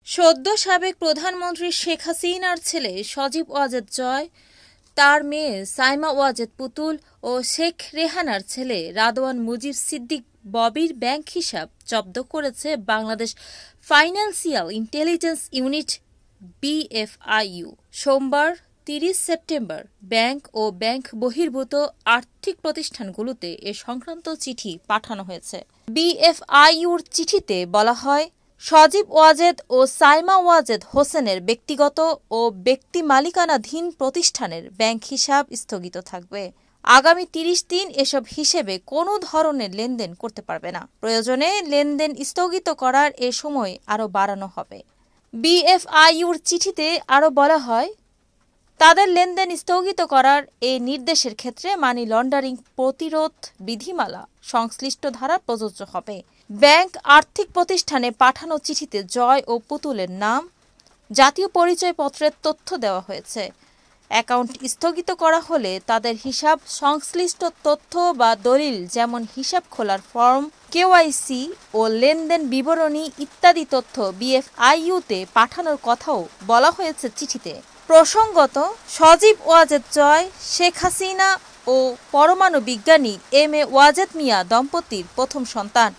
সদ্য সাবেক প্রধানমন্ত্রী শেখ হাসিনার ছেলে সজীব ওয়াজেদ জয়, তার মেয়ে সাইমা ওয়াজেদ পুতুল ও শেখ রেহানার ছেলে রাদওয়ান মুজিব সিদ্দিক ববির ব্যাংক হিসাব জব্দ করেছে Bangladesh financial intelligence unit BFIU। সোমবার 30 সেপ্টেম্বর ব্যাংক ও ব্যাংক বহির্ভূত আর্থিক প্রতিষ্ঠানগুলোতে এ সংক্রান্ত চিঠি পাঠানো হয়েছে। BFIUর চিঠিতে বলা হয়, সজীব ওয়াজেদ ও সাইমা ওয়াজেদ হোসেনের ব্যক্তিগত ও ব্যক্তি মালিকানাধীন প্রতিষ্ঠানের ব্যাংক হিসাব স্থগিত থাকবে। আগামী 30 দিন এসব হিসেবে কোনো ধরনের লেনদেন করতে পারবে না। প্রয়োজনে লেনদেন স্থগিত করার এ সময় আরও বাড়ানো হবে। BFIUর চিঠিতে আরও বলা হয়, তাদের লেনদেন স্থগিত করার এ নির্দেশের ক্ষেত্রে মানি লন্ডারিং প্রতিরোধ বিধিমালা সংশ্লিষ্ট ধারা প্রযোজ্য হবে। ব্যাংক আর্থিক প্রতিষ্ঠানে পাঠানো চিঠিতে জয় ও পুতুলের নাম, জাতীয় পরিচয়পত্রের তথ্য দেওয়া হয়েছে। অ্যাকাউন্ট স্থগিত করা হলে তাদের হিসাব সংশ্লিষ্ট তথ্য বা দলিল যেমন হিসাব খোলার ফর্ম, KYC ও লেনদেন বিবরণী ইত্যাদি তথ্য BFIUতে পাঠানোর কথাও বলা হয়েছে চিঠিতে। প্রসঙ্গত, সজীব ওয়াজেদ জয় শেখ হাসিনা ও পরমাণু বিজ্ঞানী MA ওয়াজেদ মিয়া দম্পতির প্রথম সন্তান।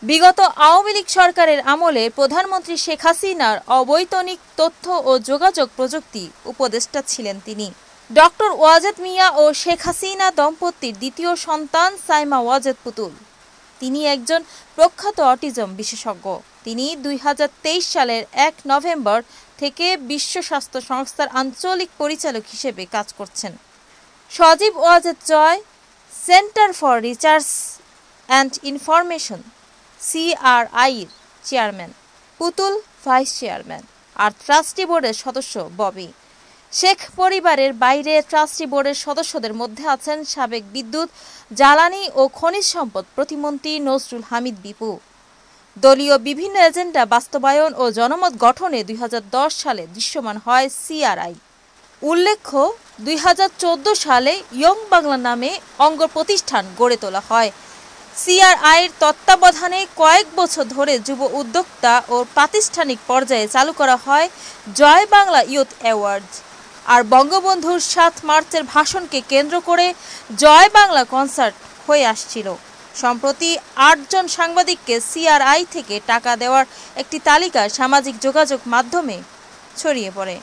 বিগত আওয়ামী লীগ সরকারের আমলে প্রধানমন্ত্রী শেখ হাসিনার অবৈতনিক তথ্য ও যোগাযোগ প্রযুক্তি উপদেষ্টা ছিলেন তিনি। ডক্টর ওয়াজেদ মিয়া ও শেখ হাসিনা দম্পতির দ্বিতীয় সন্তান সাইমা ওয়াজেদ পুতুল। তিনি একজন প্রখ্যাত অটিজম বিশেষজ্ঞ। তিনি 2023 সালের 1 নভেম্বর থেকে বিশ্ব স্বাস্থ্য সংস্থার আঞ্চলিক পরিচালক হিসেবে কাজ করছেন। Sajeeb Wazed Joy Centre for Research and Information CRI-র চেয়ারম্যান, পুতুল ভাইস চেয়ারম্যান আর ট্রাস্টি বোর্ডের সদস্য ববি। শেখ পরিবারের বাইরে ট্রাস্টি বোর্ডের সদস্যদের মধ্যে আছেন সাবেক বিদ্যুৎ, জ্বালানি ও খনিজ সম্পদ প্রতিমন্ত্রী নজরুল হামিদ বিপু। দলীয় বিভিন্ন এজেন্ডা বাস্তবায়ন ও জনমত গঠনে 2010 সালে দৃশ্যমান হয় CRI। উল্লেখ্য, 2014 সালে ইয়ং বাংলা নামে অঙ্গ প্রতিষ্ঠান গড়ে তোলা হয়। CRI-র তত্ত্বাবধানে কয়েক বছর ধরে যুব উদ্যোক্তা ও প্রাতিষ্ঠানিক পর্যায়ে চালু করা হয় জয় বাংলা ইয়ুথ অ্যাওয়ার্ড। আর বঙ্গবন্ধুর 7 মার্চের ভাষণকে কেন্দ্র করে জয় বাংলা কনসার্ট হয়ে আসছিল। সম্প্রতি 8 জন সাংবাদিককে CRI থেকে টাকা দেওয়ার একটি তালিকা সামাজিক যোগাযোগ মাধ্যমে ছড়িয়ে পড়ে।